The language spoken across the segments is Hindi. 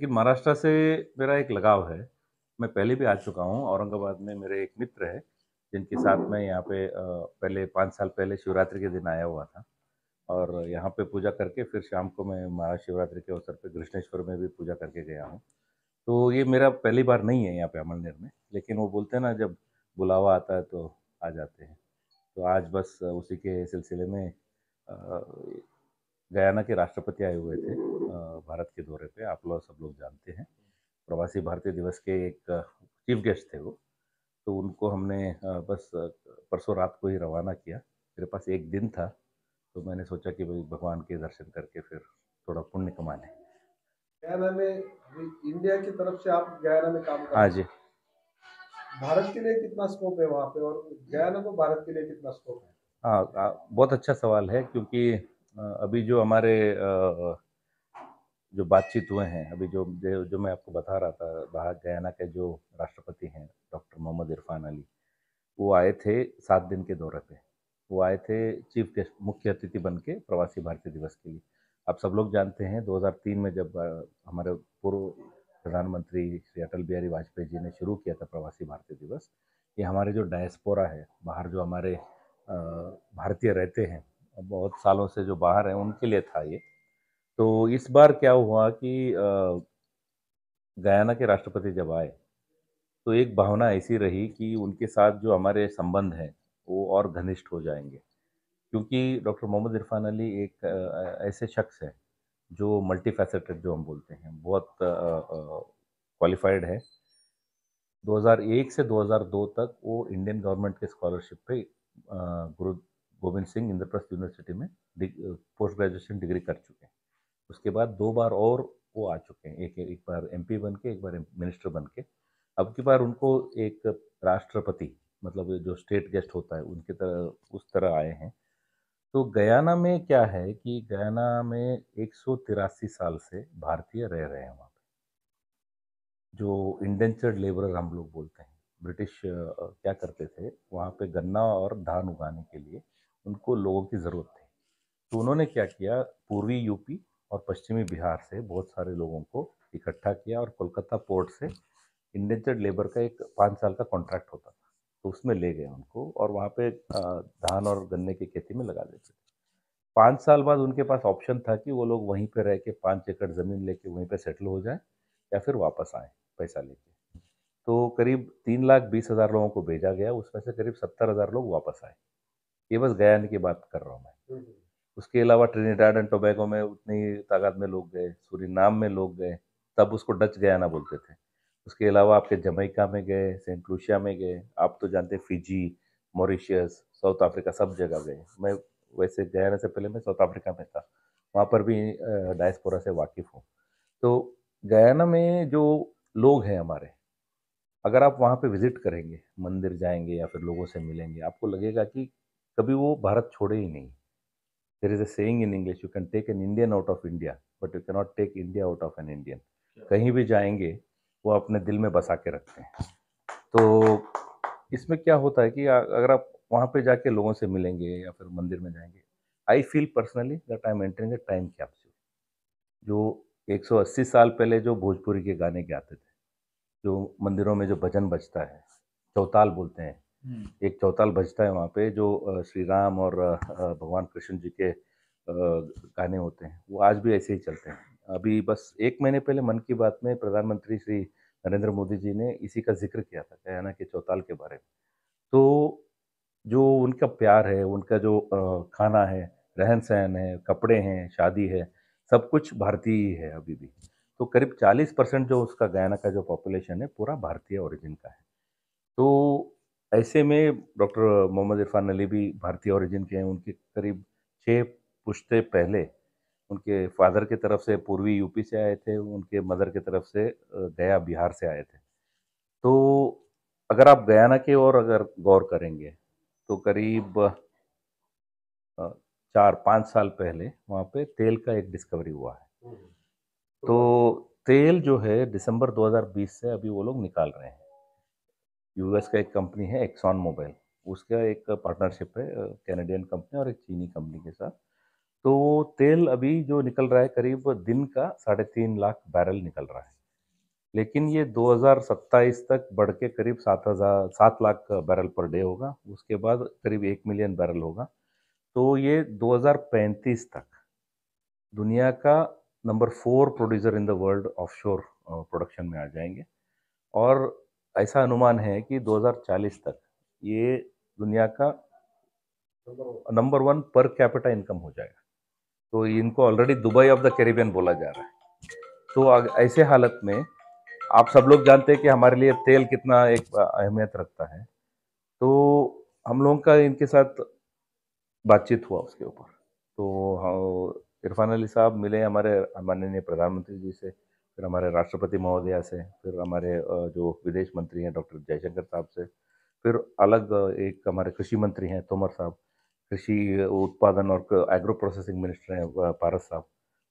लेकिन महाराष्ट्र से मेरा एक लगाव है। मैं पहले भी आ चुका हूँ, औरंगाबाद में मेरे एक मित्र हैं, जिनके साथ मैं यहाँ पे पहले 5 साल पहले शिवरात्रि के दिन आया हुआ था और यहाँ पे पूजा करके फिर शाम को मैं महाशिवरात्रि के अवसर पे कृष्णेश्वर में भी पूजा करके गया हूँ। तो ये मेरा पहली बार नहीं है यहाँ पे अमलनेर में, लेकिन वो बोलते हैं ना जब बुलावा आता है तो आ जाते हैं। तो आज बस उसी के सिलसिले में गयाना के राष्ट्रपति आए हुए थे भारत के दौरे पे। आप लोग सब लोग जानते हैं, प्रवासी भारतीय दिवस के एक चीफ गेस्ट थे वो। तो उनको हमने बस परसों रात को ही रवाना किया। मेरे पास एक दिन था, तो मैंने सोचा कि भाई भगवान के दर्शन करके फिर थोड़ा पुण्य कमा लें। गयाना में अभी इंडिया की तरफ से आप गयाना में काम कर हाँ रहे जी। हैं। भारत के लिए कितना स्कोप है वहाँ पे और गयाना को भारत के लिए कितना स्कोप है? हाँ, बहुत अच्छा सवाल है क्योंकि अभी जो हमारे जो बातचीत हुए हैं, अभी जो मैं आपको बता रहा था, बाहर गयाना के जो राष्ट्रपति हैं डॉक्टर मोहम्मद इरफान अली, वो आए थे 7 दिन के दौरे पे। वो आए थे चीफ गेस्ट, मुख्य अतिथि बन के प्रवासी भारतीय दिवस के लिए। आप सब लोग जानते हैं 2003 में जब हमारे पूर्व प्रधानमंत्री श्री अटल बिहारी वाजपेयी जी ने शुरू किया था प्रवासी भारतीय दिवस। ये हमारे जो डायस्पोरा है, बाहर जो हमारे भारतीय रहते हैं, बहुत सालों से जो बाहर हैं, उनके लिए था ये। तो इस बार क्या हुआ कि गयाना के राष्ट्रपति जब आए, तो एक भावना ऐसी रही कि उनके साथ जो हमारे संबंध हैं, वो और घनिष्ठ हो जाएँगे। क्योंकि डॉक्टर मोहम्मद इरफान अली एक ऐसे शख्स हैं, जो मल्टी-फैसेटेड जो हम बोलते हैं, बहुत क्वालिफ़ाइड है। 2001 से 2002 तक वो इंडियन गवर्नमेंट के स्कॉलरशिप पे गुरु गोविंद सिंह इंद्रप्रस्थ यूनिवर्सिटी में पोस्ट ग्रेजुएशन डिग्री कर चुके हैं। उसके बाद 2 बार और वो आ चुके हैं, एक एक बार एमपी बन के, एक बार मिनिस्टर बन के। अब की बार उनको एक राष्ट्रपति, मतलब जो स्टेट गेस्ट होता है, उनकी तरह उस तरह आए हैं। तो गयाना में क्या है कि गयाना में 183 साल से भारतीय रह रहे हैं वहाँ पे, जो इंडेंचर्ड लेबरर हम लोग बोलते हैं। ब्रिटिश क्या करते थे, वहाँ पे गन्ना और धान उगाने के लिए उनको लोगों की ज़रूरत थी। तो उन्होंने क्या किया, पूर्वी यूपी और पश्चिमी बिहार से बहुत सारे लोगों को इकट्ठा किया और कोलकाता पोर्ट से इंडेंचर्ड लेबर का एक 5 साल का कॉन्ट्रैक्ट होता था, तो उसमें ले गए उनको और वहाँ पे धान और गन्ने की खेती में लगा देते थे। 5 साल बाद उनके पास ऑप्शन था कि वो लोग वहीं पे रह के 5 एकड़ ज़मीन लेके वहीं पे सेटल हो जाएँ या फिर वापस आएँ पैसा लेके। तो करीब 3,20,000 लोगों को भेजा गया, उसमें से करीब 70,000 लोग वापस आए। ये बस गयाना की बात कर रहा हूँ मैं। हम्म। उसके अलावा ट्रिनिडाड एंड टोबैगो में उतनी तादाद में लोग गए, सूरीनाम में लोग गए, तब उसको डच गयाना बोलते थे। उसके अलावा आपके जमैका में गए, सेंट लूसिया में गए, आप तो जानते हैं फिजी, मॉरिशस, साउथ अफ्रीका सब जगह गए। मैं वैसे गयाना से पहले मैं साउथ अफ्रीका में था, वहाँ पर भी डायस्पोरा से वाकिफ़ हूँ। तो गयाना में जो लोग हैं हमारे, अगर आप वहाँ पे विज़िट करेंगे, मंदिर जाएँगे या फिर लोगों से मिलेंगे, आपको लगेगा कि कभी वो भारत छोड़े ही नहीं। There is a saying in English, you can take an Indian out of India, but you can not take India out of an Indian. कहीं भी जाएँगे, वो अपने दिल में बसा के रखते हैं। तो इसमें क्या होता है कि अगर आप वहाँ पे जाके लोगों से मिलेंगे या फिर मंदिर में जाएँगे, I feel personally that I am entering a time capsule. जो 180 साल पहले जो भोजपुरी के गाने गाते थे, जो मंदिरों में जो भजन बजता है, चौताल बोलते हैं। एक चौताल बजता है वहाँ पे जो श्री राम और भगवान कृष्ण जी के गाने होते हैं, वो आज भी ऐसे ही चलते हैं। अभी बस 1 महीने पहले मन की बात में प्रधानमंत्री श्री नरेंद्र मोदी जी ने इसी का ज़िक्र किया था, गयाना के चौताल के बारे में। तो जो उनका प्यार है, उनका जो खाना है, रहन-सहन है, कपड़े हैं, शादी है, सब कुछ भारतीय ही है अभी भी। तो करीब 40% जो उसका गयाना का जो पॉपुलेशन है, पूरा भारतीय ओरिजिन का है। तो ऐसे में डॉक्टर मोहम्मद इरफान अली भी भारतीय ओरिजिन के हैं। उनके करीब 6 पुश्ते पहले उनके फादर की तरफ से पूर्वी यूपी से आए थे, उनके मदर की तरफ से गया बिहार से आए थे। तो अगर आप गयाना की ओर अगर गौर करेंगे, तो करीब 4-5 साल पहले वहाँ पे तेल का एक डिस्कवरी हुआ है। तो तेल जो है दिसंबर 2020 से अभी वो लोग निकाल रहे हैं। यूएस का एक कंपनी है एक्सॉन मोबिल, उसका एक पार्टनरशिप है कैनेडियन कंपनी और एक चीनी कंपनी के साथ। तो तेल अभी जो निकल रहा है करीब दिन का 3.5 लाख बैरल निकल रहा है, लेकिन ये 2027 तक बढ़ के करीब 7 लाख बैरल पर डे होगा, उसके बाद करीब 1 मिलियन बैरल होगा। तो ये 2035 तक दुनिया का number 4 producer in the world offshore production में आ जाएंगे। और ऐसा अनुमान है कि 2040 तक ये दुनिया का नंबर 1 पर कैपिटा इनकम हो जाएगा। तो इनको already Dubai of the Caribbean बोला जा रहा है। तो ऐसे हालत में आप सब लोग जानते हैं कि हमारे लिए तेल कितना एक अहमियत रखता है। तो हम लोगों का इनके साथ बातचीत हुआ उसके ऊपर। तो इरफान अली साहब मिले हमारे माननीय प्रधानमंत्री जी से, फिर हमारे राष्ट्रपति महोदया से, फिर हमारे जो विदेश मंत्री हैं डॉक्टर जयशंकर साहब से, फिर अलग एक हमारे कृषि मंत्री हैं तोमर साहब, कृषि उत्पादन और एग्रो प्रोसेसिंग मिनिस्टर हैं पारस साहब,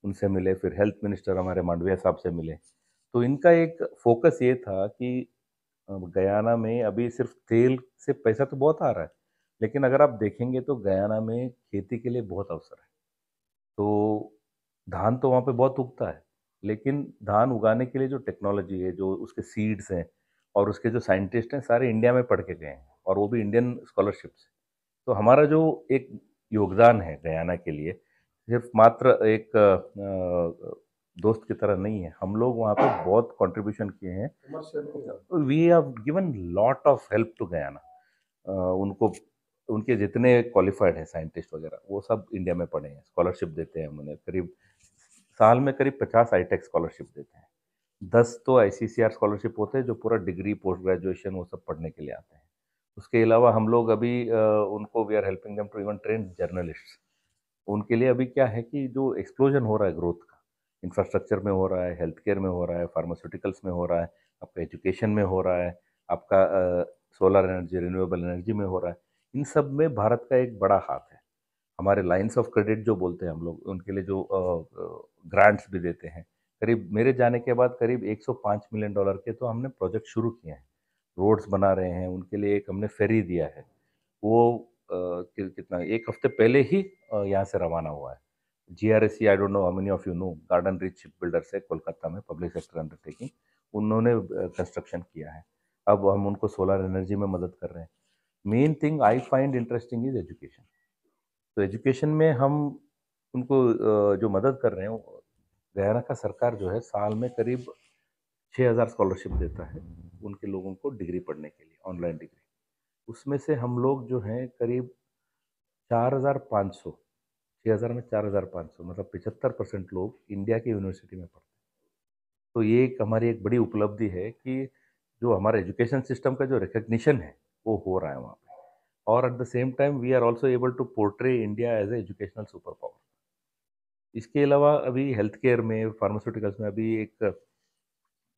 उनसे मिले। फिर हेल्थ मिनिस्टर हमारे मांडविया साहब से मिले। तो इनका एक फोकस ये था कि गयाना में अभी सिर्फ तेल से पैसा तो बहुत आ रहा है, लेकिन अगर आप देखेंगे तो गयाना में खेती के लिए बहुत अवसर है। तो धान तो वहाँ पे बहुत उगता है, लेकिन धान उगाने के लिए जो टेक्नोलॉजी है, जो उसके सीड्स हैं और उसके जो साइंटिस्ट हैं, सारे इंडिया में पढ़ के गए हैं, और वो भी इंडियन स्कॉलरशिप से। तो हमारा जो एक योगदान है गयाना के लिए, सिर्फ मात्र एक दोस्त की तरह नहीं है। हम लोग वहाँ पे बहुत कंट्रीब्यूशन किए हैं। We have given lot of help to Guyana. उनको उनके जितने क्वालिफाइड हैं साइंटिस्ट वगैरह, वो सब इंडिया में पढ़े हैं, स्कॉलरशिप देते हैं हम उन्हें। करीब साल में करीब 50 आईटेक स्कॉलरशिप देते हैं। 10 तो आईसीसीआर स्कॉलरशिप होते हैं जो पूरा डिग्री पोस्ट ग्रेजुएशन वो सब पढ़ने के लिए आते हैं। उसके अलावा हम लोग अभी उनको we are helping them to even train journalist. उनके लिए अभी क्या है कि जो एक्सप्लोजन हो रहा है ग्रोथ का, इंफ्रास्ट्रक्चर में हो रहा है, हेल्थ केयर में हो रहा है, फार्मास्यूटिकल्स में हो रहा है, आपका एजुकेशन में हो रहा है, आपका सोलर एनर्जी रिन्यूएबल एनर्जी में हो रहा है, इन सब में भारत का एक बड़ा हाथ है। हमारे लाइन्स ऑफ क्रेडिट जो बोलते हैं हम लोग, उनके लिए जो ग्रांट्स भी देते हैं, करीब मेरे जाने के बाद करीब 105 मिलियन डॉलर के तो हमने प्रोजेक्ट शुरू किए हैं। रोड्स बना रहे हैं, उनके लिए एक हमने फेरी दिया है। वो कितना 1 हफ्ते पहले ही यहाँ से रवाना हुआ है। GRSC, I don't know how many of you know, garden rich ship builders है कोलकाता में, पब्लिक सेक्टर अंडरटेकिंग। उन्होंने कंस्ट्रक्शन किया है। अब हम उनको सोलर एनर्जी में मदद कर रहे हैं। Main thing I find interesting is education. तो एजुकेशन में हम उनको जो मदद कर रहे हैं, गयाना का सरकार जो है साल में करीब 6,000 स्कॉलरशिप देता है उनके लोगों को डिग्री पढ़ने के लिए, ऑनलाइन डिग्री। उसमें से हम लोग जो हैं करीब 4,500, 6,000 में 4,500 मतलब 75% लोग इंडिया की यूनिवर्सिटी में पढ़ते हैं। तो ये एक हमारी एक बड़ी उपलब्धि है कि जो हमारा एजुकेशन सिस्टम का जो रिकग्निशन है वो हो रहा है वहाँ पे। और at the same time we are also able to portray India as a educational super power. इसके अलावा अभी हेल्थ केयर में, फार्मास्यूटिकल्स में अभी एक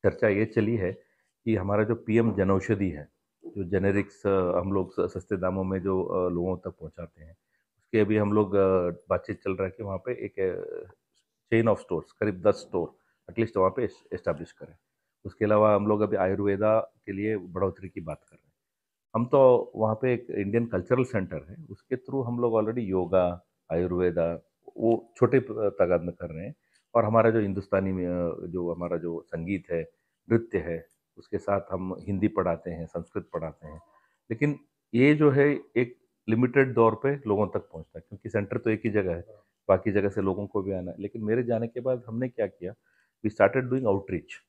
चर्चा ये चली है कि हमारा जो पीएम जनौषधि है, जो जेनेरिक्स हम लोग सस्ते दामों में जो लोगों तक पहुंचाते हैं, उसके अभी हम लोग बातचीत चल रहा है कि वहाँ पे एक चेन ऑफ स्टोर्स, करीब 10 स्टोर एटलीस्ट वहाँ पे एस्टेब्लिश करें। उसके अलावा हम लोग अभी आयुर्वेदा के लिए बढ़ोतरी की बात कर रहे हैं। हम तो वहाँ पे एक इंडियन कल्चरल सेंटर है, उसके थ्रू हम लोग ऑलरेडी योगा, आयुर्वेदा वो छोटे तादाद में कर रहे हैं। और हमारा जो हिंदुस्तानी में जो हमारा जो संगीत है, नृत्य है, उसके साथ हम हिंदी पढ़ाते हैं, संस्कृत पढ़ाते हैं। लेकिन ये जो है एक लिमिटेड दौर पे लोगों तक पहुंचता है, क्योंकि सेंटर तो एक ही जगह है, बाकी जगह से लोगों को भी आना है। लेकिन मेरे जाने के बाद हमने क्या किया, वी स्टार्टेड डूइंग आउटरीच।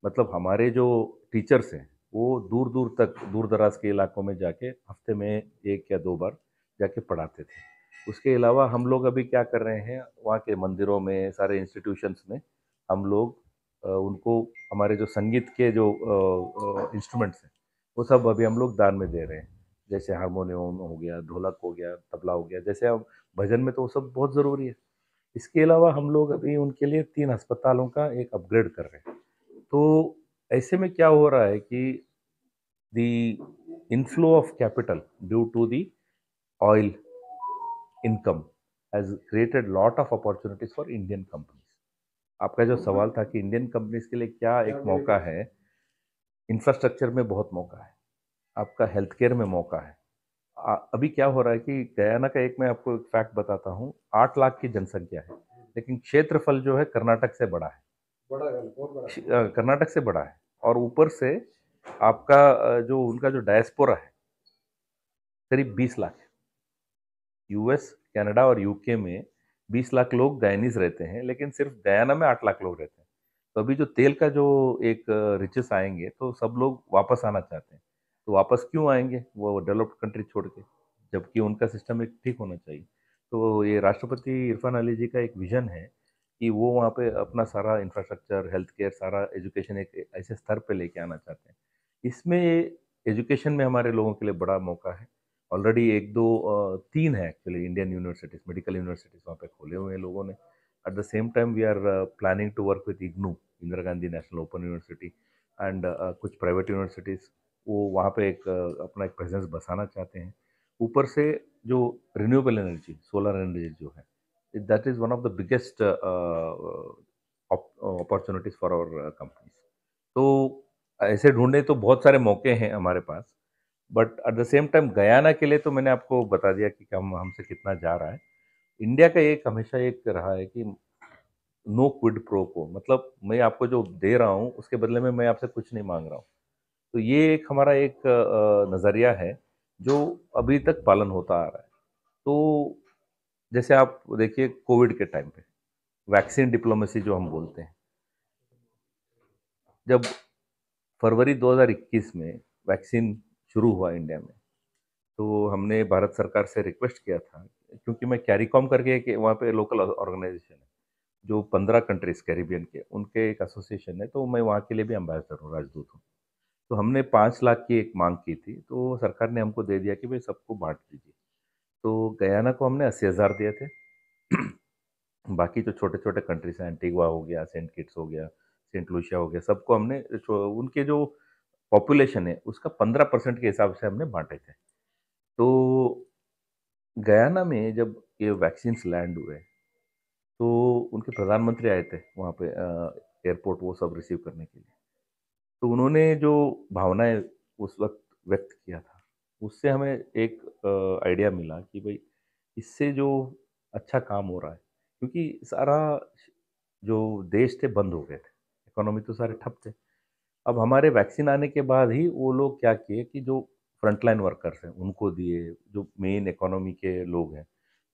मतलब हमारे जो टीचर्स हैं वो दूर दूर तक, दूर दराज के इलाकों में जाके हफ्ते में 1 या 2 बार जाके पढ़ाते थे। उसके अलावा हम लोग अभी क्या कर रहे हैं, वहाँ के मंदिरों में, सारे इंस्टीट्यूशंस में हम लोग उनको हमारे जो संगीत के जो इंस्ट्रूमेंट्स हैं वो सब अभी हम लोग दान में दे रहे हैं। जैसे हारमोनियम हो गया, ढोलक हो गया, तबला हो गया, जैसे अब भजन में तो वो सब बहुत ज़रूरी है। इसके अलावा हम लोग अभी उनके लिए 3 अस्पतालों का एक अपग्रेड कर रहे हैं। तो ऐसे में क्या हो रहा है कि the inflow of capital due to the oil income has created lot of opportunities for Indian companies. आपका जो सवाल था कि इंडियन कंपनीज के लिए क्या एक मौका है, इंफ्रास्ट्रक्चर में बहुत मौका है, आपका हेल्थ केयर में मौका है, अभी क्या हो रहा है कि गयाना का एक मैं आपको एक फैक्ट बताता हूँ, 8 लाख की जनसंख्या है, लेकिन क्षेत्रफल जो है कर्नाटक से बड़ा है। बड़ा है, बहुत बड़ा है। कर्नाटक से बड़ा है और ऊपर से आपका जो उनका जो डायस्पोरा है, करीब 20 लाख है। यूएस, कनाडा और यूके में 20 लाख लोग गयानीज रहते हैं, लेकिन सिर्फ गयाना में 8 लाख लोग रहते हैं। तो अभी जो तेल का जो एक रिचेस आएंगे तो सब लोग वापस आना चाहते हैं। तो वापस क्यों आएंगे वो डेवलप्ड कंट्री छोड़ के, जबकि उनका सिस्टम एक ठीक होना चाहिए। तो ये राष्ट्रपति इरफान अली जी का एक विजन है कि वो वहाँ पे अपना सारा इंफ्रास्ट्रक्चर, हेल्थ केयर, सारा एजुकेशन एक ऐसे स्तर पे लेके आना चाहते हैं। इसमें एजुकेशन में हमारे लोगों के लिए बड़ा मौका है। ऑलरेडी एक दो तीन है actually Indian universities, medical universities वहाँ पे खोले हुए हैं लोगों ने। At the same time we are planning to work with IGNOU, Indira Gandhi National Open University, and कुछ प्राइवेट यूनिवर्सिटीज वो वहाँ पे एक अपना एक प्रेजेंस बसाना चाहते हैं। ऊपर से जो रिन्यूएबल एनर्जी, सोलर एनर्जी जो है, that is one of the biggest opportunities for our companies. तो ऐसे ढूंढे तो बहुत सारे मौके हैं हमारे पास, but at the same time Guyana के लिए तो मैंने आपको बता दिया कि हम हमसे कितना जा रहा है। इंडिया का एक हमेशा एक रहा है कि नो क्विड प्रो को, मतलब मैं आपको जो दे रहा हूँ उसके बदले में मैं आपसे कुछ नहीं मांग रहा हूँ। तो ये एक हमारा एक नज़रिया है जो अभी तक पालन होता आ रहा है। तो जैसे आप देखिए कोविड के टाइम पे वैक्सीन डिप्लोमेसी जो हम बोलते हैं, जब फरवरी 2021 में वैक्सीन शुरू हुआ इंडिया में, तो हमने भारत सरकार से रिक्वेस्ट किया था, क्योंकि मैं कैरिकॉम करके एक वहाँ पे लोकल ऑर्गेनाइजेशन है जो 15 कंट्रीज कैरिबियन के उनके एक एसोसिएशन है, तो मैं वहाँ के लिए भी एम्बेसडर हूँ, राजदूत हूँ। तो हमने 5 लाख की एक मांग की थी, तो सरकार ने हमको दे दिया कि भाई सबको बांट दीजिए। तो गयाना को हमने 80,000 दिए थे। बाकी जो छोटे छोटे कंट्रीज हैं, एंटीगुआ हो गया, सेंट किट्स हो गया, सेंट लूसिया हो गया, सबको हमने उनके जो पॉपुलेशन है उसका 15% के हिसाब से हमने बांटे थे। तो गयाना में जब ये वैक्सीन लैंड हुए तो उनके प्रधानमंत्री आए थे वहाँ पे एयरपोर्ट वो सब रिसीव करने के लिए। तो उन्होंने जो भावनाएं उस वक्त व्यक्त किया था, उससे हमें एक आइडिया मिला कि भाई इससे जो अच्छा काम हो रहा है, क्योंकि सारा जो देश थे बंद हो गए थे, इकोनॉमी तो सारे ठप थे। अब हमारे वैक्सीन आने के बाद ही वो लोग क्या किए कि जो फ्रंटलाइन वर्कर्स हैं उनको दिए, जो मेन इकोनॉमी के लोग हैं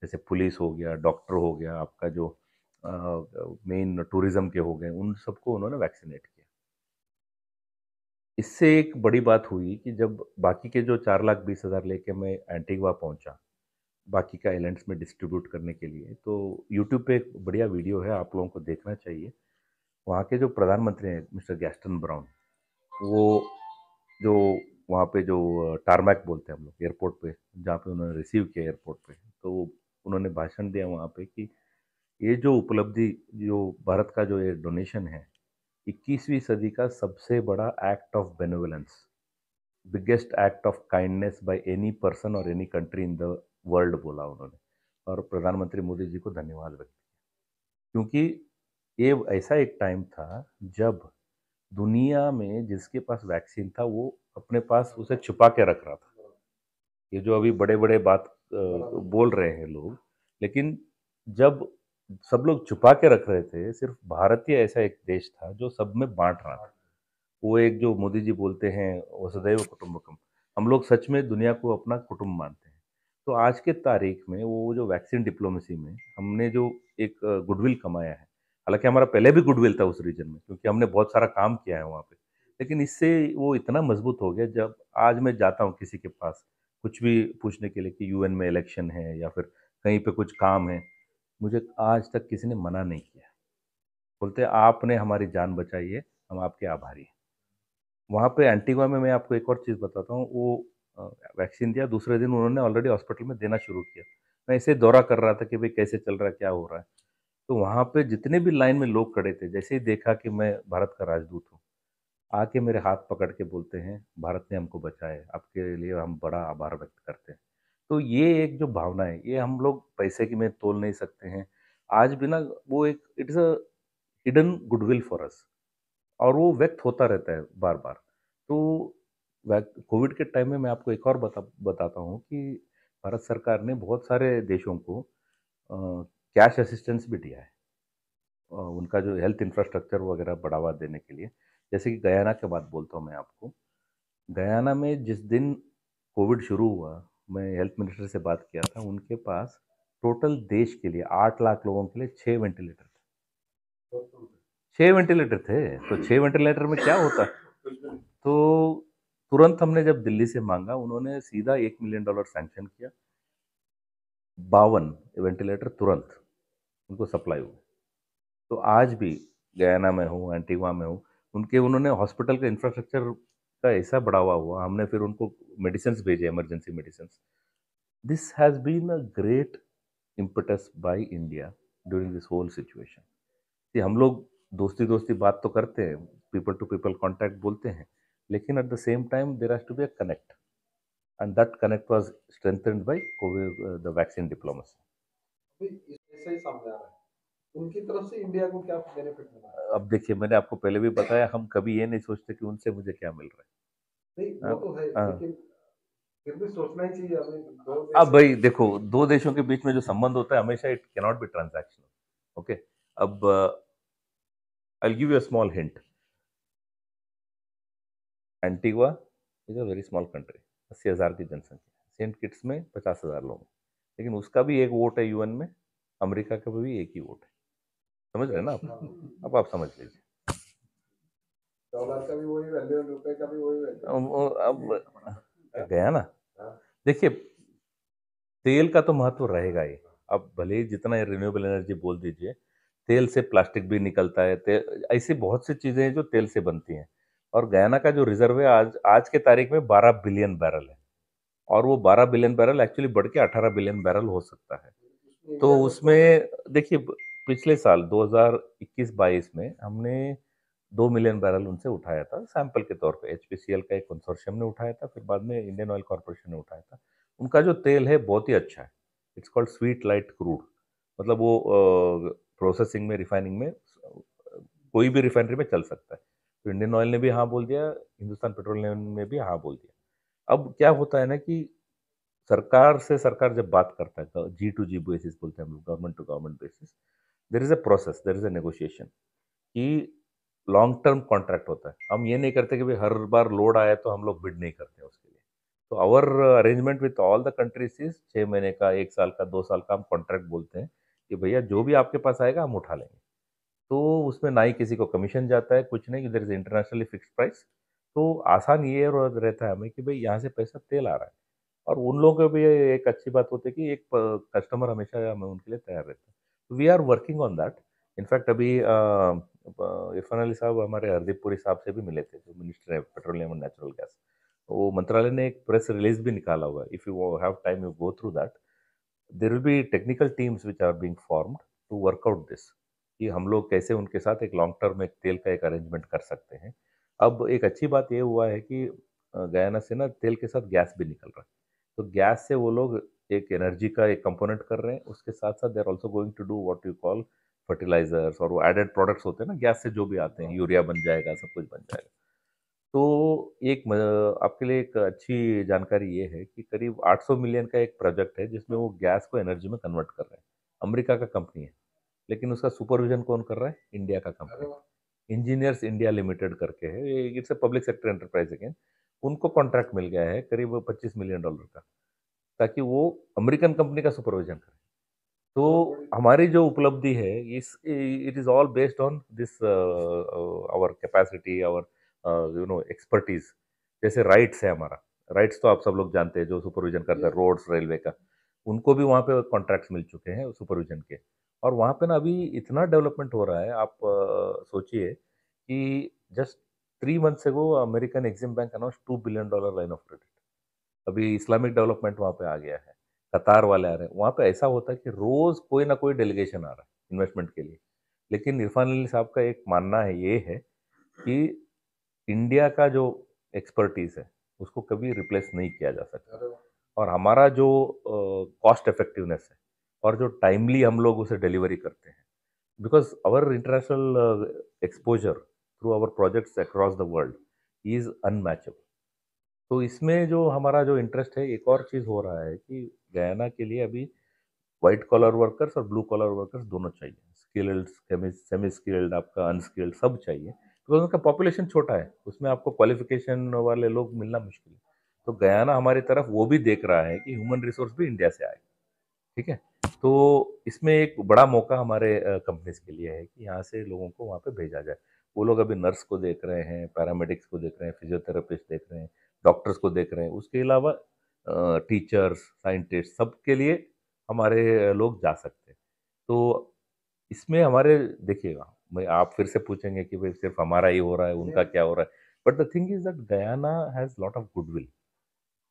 जैसे पुलिस हो गया, डॉक्टर हो गया, आपका जो मेन टूरिज्म के हो गए, उन सबको उन्होंने वैक्सीनेट किया। इससे एक बड़ी बात हुई कि जब बाकी के जो 4,20,000 लेके मैं एंटीगुआ पहुंचा बाकी का आइलैंड्स में डिस्ट्रीब्यूट करने के लिए, तो यूट्यूब पे एक बढ़िया वीडियो है, आप लोगों को देखना चाहिए। वहाँ के जो प्रधानमंत्री हैं मिस्टर गैस्टन ब्राउन, वो जो वहाँ पे जो टारमैक बोलते हैं हम लोग एयरपोर्ट पे, जहाँ पे उन्होंने रिसीव किया एयरपोर्ट पे, तो उन्होंने भाषण दिया वहाँ पे कि ये जो उपलब्धि, जो भारत का जो ये डोनेशन है, 21वीं सदी का सबसे बड़ा act of benevolence, biggest act of kindness by any person और any country in the world, बोला उन्होंने। और प्रधानमंत्री मोदी जी को धन्यवाद व्यक्त किया, क्योंकि ये ऐसा एक टाइम था जब दुनिया में जिसके पास वैक्सीन था वो अपने पास उसे छुपा के रख रहा था। ये जो अभी बड़े बड़े बात बोल रहे हैं लोग, लेकिन जब सब लोग छुपा के रख रहे थे, सिर्फ भारतीय ऐसा एक देश था जो सब में बांट रहा था। वो एक जो मोदी जी बोलते हैं वसुधैव कुटुंबकम, हम लोग सच में दुनिया को अपना कुटुंब मानते हैं। तो आज के तारीख में वो जो वैक्सीन डिप्लोमेसी में हमने जो एक गुडविल कमाया है, हालांकि हमारा पहले भी गुडविल था उस रीजन में क्योंकि हमने बहुत सारा काम किया है वहाँ पे, लेकिन इससे वो इतना मजबूत हो गया, जब आज मैं जाता हूँ किसी के पास कुछ भी पूछने के लिए कि यूएन में इलेक्शन है या फिर कहीं पे कुछ काम है, मुझे आज तक किसी ने मना नहीं किया। बोलते हैं, आपने हमारी जान बचाई है, हम आपके आभारी हैं। वहाँ पे एंटीगुआ में मैं आपको एक और चीज़ बताता हूँ, वो वैक्सीन दिया, दूसरे दिन उन्होंने ऑलरेडी हॉस्पिटल में देना शुरू किया। मैं ऐसे दौरा कर रहा था कि भाई कैसे चल रहा है, क्या हो रहा है। तो वहाँ पे जितने भी लाइन में लोग खड़े थे, जैसे ही देखा कि मैं भारत का राजदूत हूँ, आके मेरे हाथ पकड़ के बोलते हैं, भारत ने हमको बचाया है, आपके लिए हम बड़ा आभार व्यक्त करते हैं। तो ये एक जो भावना है, ये हम लोग पैसे की में तोल नहीं सकते हैं। आज भी ना वो एक it is a hidden goodwill for us, और वो व्यक्त होता रहता है बार बार। तो कोविड के टाइम में मैं आपको एक और बताता हूँ कि भारत सरकार ने बहुत सारे देशों को कैश असिस्टेंस भी दिया है, उनका जो हेल्थ इंफ्रास्ट्रक्चर वगैरह बढ़ावा देने के लिए। जैसे कि गयाना की बात बोलता हूँ मैं आपको। गयाना में जिस दिन कोविड शुरू हुआ, मैं हेल्थ मिनिस्टर से बात किया था, उनके पास टोटल देश के लिए 8 लाख लोगों के लिए 6 वेंटिलेटर थे। 6 वेंटिलेटर थे, तो 6 वेंटिलेटर में क्या होता। तो तुरंत हमने जब दिल्ली से मांगा, उन्होंने सीधा $1 मिलियन सैंक्शन किया। 52 वेंटिलेटर तुरंत उनको सप्लाई हुए। तो आज भी गयाना में हूँ, एंटीवा में हूँ, उन्होंने हॉस्पिटल का इंफ्रास्ट्रक्चर का ऐसा बढ़ावा हुआ, हमने फिर उनको मेडिसिन भेजे, emergency medicine. This has been a great impetus by India during this whole situation. कि हम लोग दोस्ती दोस्ती बात तो करते हैं, पीपल टू पीपल कांटेक्ट बोलते हैं, लेकिन at the same time there has to be a connect, and that connect was strengthened by Covid, the vaccine diplomacy. ऐसा ही सामने आ रहा है। उनकी तरफ से इंडिया को क्या बेनिफिट मिला? अब देखिए, मैंने आपको पहले भी बताया, हम कभी ये नहीं सोचते कि उनसे मुझे क्या मिल रहा नहीं, है। वो तो है, हाँ। लेकिन फिर भी सोचना ही चाहिए अभी। दो अब देशों भाई के देखो, दो देशों के बीच में जो संबंध होता है हमेशा it can not be transactional. Okay. अब I give you a small hint. Antigua is a very small country, 80,000 की जनसंख्या। सेंट किट्स में 50,000 लोग हैं, लेकिन उसका भी एक वोट है यूएन में, अमेरिका का भी एक ही वोट है। समझ रहे हैं ना आप? अब आप समझ लीजिए। डॉलर का भी वही वैल्यू, रुपए का भी वही वैल्यू। अब गया ना। देखिए, तेल का तो महत्व रहेगा ही। अब भले ही जितना रिन्यूएबल एनर्जी बोल दीजिए, तेल से प्लास्टिक भी निकलता है, तेल, ऐसी बहुत सी चीजें हैं जो तेल से बनती हैं। और गयाना का जो रिजर्व है, आज आज के तारीख में 12 बिलियन बैरल है। और वो 12 बिलियन बैरल एक्चुअली बढ़ के 18 बिलियन बैरल हो सकता है। उसमें तो इंडिया को स्टॉक है। उसमें देखिए, पिछले साल 2021-22 में हमने 2 मिलियन बैरल उनसे उठाया था सैंपल के तौर पे। एचपीसीएल का एक कंसोर्शियम ने उठाया था, फिर बाद में इंडियन ऑयल कॉर्पोरेशन ने उठाया था। उनका जो तेल है बहुत ही अच्छा है। It's called sweet light crude. मतलब वो प्रोसेसिंग में, रिफाइनिंग में, कोई भी रिफाइनरी में चल सकता है। तो इंडियन ऑयल ने भी हाँ बोल दिया, हिंदुस्तान पेट्रोलियम ने भी हाँ बोल दिया। अब क्या होता है ना कि सरकार से सरकार जब बात करता है, जी टू जी बेसिस बोलते हैं हम लोग, government to government basis, there is a process, there is a negotiation, कि लॉन्ग टर्म कॉन्ट्रैक्ट होता है। हम ये नहीं करते कि भाई हर बार लोड आया तो हम लोग बिड नहीं करते उसके लिए। तो our arrangement with all the countries is 6 महीने का, 1 साल का, 2 साल का हम कॉन्ट्रैक्ट बोलते हैं कि भैया जो भी आपके पास आएगा हम उठा लेंगे। तो उसमें ना ही किसी को कमीशन जाता है, कुछ नहीं, इधर इज इंटरनेशनली फिक्स्ड प्राइस। तो आसान ये रहता है हमें कि भाई यहाँ से पैसा तेल आ रहा है। और उन लोगों को भी एक अच्छी बात होती है कि एक कस्टमर हमेशा हमें उनके लिए तैयार रहता है। We are working on that. In fact अभी इरफान अली साहब हमारे हरदीप पुरी साहब से भी मिले थे, जो मिनिस्टर है पेट्रोलियम एंड नेचुरल गैस। वो मंत्रालय ने एक प्रेस रिलीज भी निकाला हुआ है, if you have time you go through that. There will be technical teams which are being formed to work out this, कि हम लोग कैसे उनके साथ एक लॉन्ग टर्म एक तेल का एक अरेंजमेंट कर सकते हैं। अब एक अच्छी बात ये हुआ है कि गयाना से ना तेल के साथ गैस भी निकल रहा है। तो गैस से वो लोग एक एनर्जी का एक कंपोनेंट कर रहे हैं, उसके साथ साथ they are also going to do what you call fertilizers, और वो एडेड प्रोडक्ट्स होते हैं ना गैस से जो भी आते हैं, यूरिया बन जाएगा, सब कुछ बन जाएगा। तो आपके लिए एक अच्छी जानकारी ये है कि करीब 800 मिलियन का एक प्रोजेक्ट है जिसमें वो गैस को एनर्जी में कन्वर्ट कर रहे हैं। अमेरिका का कंपनी है, लेकिन उसका सुपरविजन कौन कर रहा है? इंडिया का अरे कंपनी, वाह। इंजीनियर्स इंडिया लिमिटेड करके है। It's a public sector enterprise again. उनको कॉन्ट्रैक्ट मिल गया है करीब $25 मिलियन का, ताकि वो अमेरिकन कंपनी का सुपरविजन करें। तो बहुत बड़ी। हमारी जो उपलब्धि है, इस it is all based on this our capacity, our expertise. जैसे राइट्स है हमारा, राइट्स तो आप सब लोग जानते हैं, जो सुपरविजन करता है रोड्स रेलवे का। उनको भी वहाँ पे कॉन्ट्रैक्ट्स मिल चुके हैं सुपरविजन के। और वहाँ पे ना अभी इतना डेवलपमेंट हो रहा है, आप सोचिए कि जस्ट 3 मंथ्स एगो American Exim bank announce $2 billion line of credit. अभी इस्लामिक डेवलपमेंट वहाँ पे आ गया है, कतार वाले आ रहे हैं। वहाँ पे ऐसा होता है कि रोज कोई ना कोई डेलीगेशन आ रहा है इन्वेस्टमेंट के लिए। लेकिन इरफान अली साहब का एक मानना है, ये है कि इंडिया का जो एक्सपर्टीज है उसको कभी रिप्लेस नहीं किया जा सकता। अरे वाह। और हमारा जो कॉस्ट इफेक्टिवनेस है, और जो टाइमली हम लोग उसे डिलीवरी करते हैं, because our international exposure through our projects across the world is unmatchable. तो इसमें जो हमारा जो इंटरेस्ट है, एक और चीज़ हो रहा है कि गयाना के लिए अभी व्हाइट कॉलर वर्कर्स और ब्लू कॉलर वर्कर्स दोनों चाहिए। स्किल्ड, सेमी स्किल्ड, आपका अनस्किल्ड सब चाहिए। बिकॉज़ उनका पॉपुलेशन छोटा है, उसमें आपको क्वालिफ़िकेशन वाले लोग मिलना मुश्किल है। तो गयाना हमारी तरफ वो भी देख रहा है कि ह्यूमन रिसोर्स भी इंडिया से आए, ठीक है? तो इसमें एक बड़ा मौका हमारे कंपनीज़ के लिए है कि यहाँ से लोगों को वहाँ पे भेजा जाए। वो लोग अभी नर्स को देख रहे हैं, पैरामेडिक्स को देख रहे हैं, फिज़ियोथेरेपिस्ट देख रहे हैं, डॉक्टर्स को देख रहे हैं। उसके अलावा टीचर्स, साइंटिस्ट सबके लिए हमारे लोग जा सकते हैं। तो इसमें हमारे देखिएगा, मैं आप फिर से पूछेंगे कि भई सिर्फ़ हमारा ही हो रहा है, उनका क्या हो रहा है? But the thing is that Guyana has lot of goodwill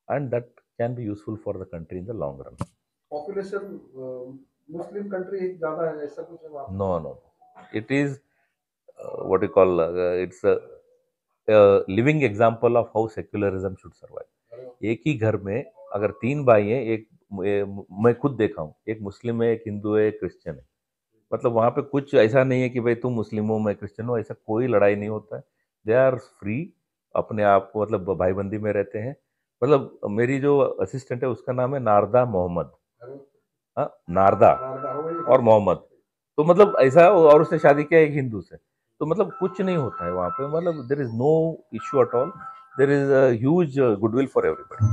and that can be useful for the country in the long run. Population Muslim country ज़्यादा है, ऐसा कुछ है वहाँ पे? No, no. It is what you call it's a living example of how secularism should survive. एक ही घर में अगर 3 भाई हैं, एक मैं खुद देखा हूँ, एक मुस्लिम है, एक हिंदू है, एक क्रिश्चियन है। मतलब वहाँ पे कुछ ऐसा नहीं है कि भाई तुम मुस्लिम हो, मैं क्रिश्चियन हूँ, ऐसा कोई लड़ाई नहीं होता है। दे आर फ्री, अपने आप को मतलब भाईबंदी में रहते हैं। मतलब मेरी जो असिस्टेंट है उसका नाम है नारदा मोहम्मद। हाँ, नारदा नारदा हो गई। और मोहम्मद। तो मतलब ऐसा है, और उसने शादी किया एक हिंदू से। तो मतलब कुछ नहीं होता है वहाँ पे, मतलब there is no issue at all. There is a huge goodwill for everybody.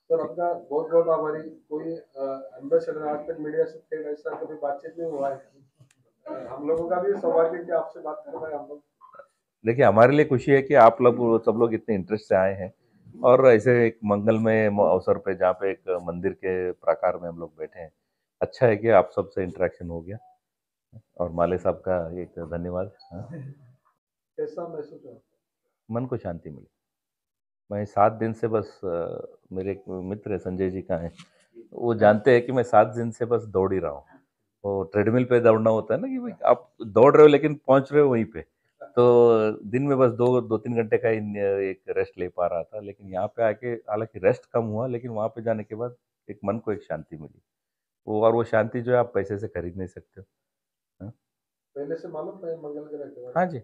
Sir आपका बहुत बहुत आभारी। कोई एम्बेसडर आज तक मीडिया से थे, ऐसा कभी बातचीत नहीं हुआ है। हम लोगों का भी सौभाग्य कि आपसे बात कर रहे हैं हम लोग। देखिए, हमारे लिए खुशी है कि आप लोग सब लोग इतने इंटरेस्ट से आए हैं और ऐसे एक मंगलमय अवसर पे जहाँ पे एक मंदिर के प्राकार में हम लोग बैठे हैं। अच्छा है कि आप सबसे इंटरेक्शन हो गया और माले साहब का एक धन्यवाद। हाँ, कैसा महसूस हुआ? मन को शांति मिली। मैं 7 दिन से बस मेरे एक मित्र है संजय जी का है, वो जानते हैं कि मैं 7 दिन से बस दौड़ ही रहा हूँ। वो ट्रेडमिल पे दौड़ना होता है ना कि भाई आप दौड़ रहे हो लेकिन पहुँच रहे हो वहीं पे। तो दिन में बस 2-3 घंटे का ही एक रेस्ट ले पा रहा था, लेकिन यहाँ पे आके हालाँकि रेस्ट कम हुआ, लेकिन वहाँ पे जाने के बाद एक मन को एक शांति मिली। वो और वो शांति जो है आप पैसे से खरीद नहीं सकते हो। हाँ, पहले से मालूम था ये मंगल ग्रह के बारे हाँ में? जी।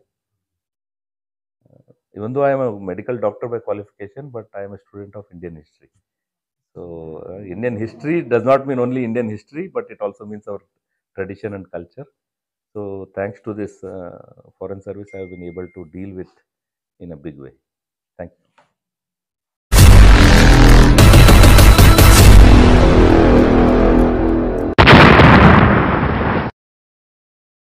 Even though I am a medical doctor by qualification, but I am a student of Indian history. So, Indian history does not mean only Indian history, but it also means our tradition and culture. So, thanks to this foreign service, I have been able to deal with in a big way.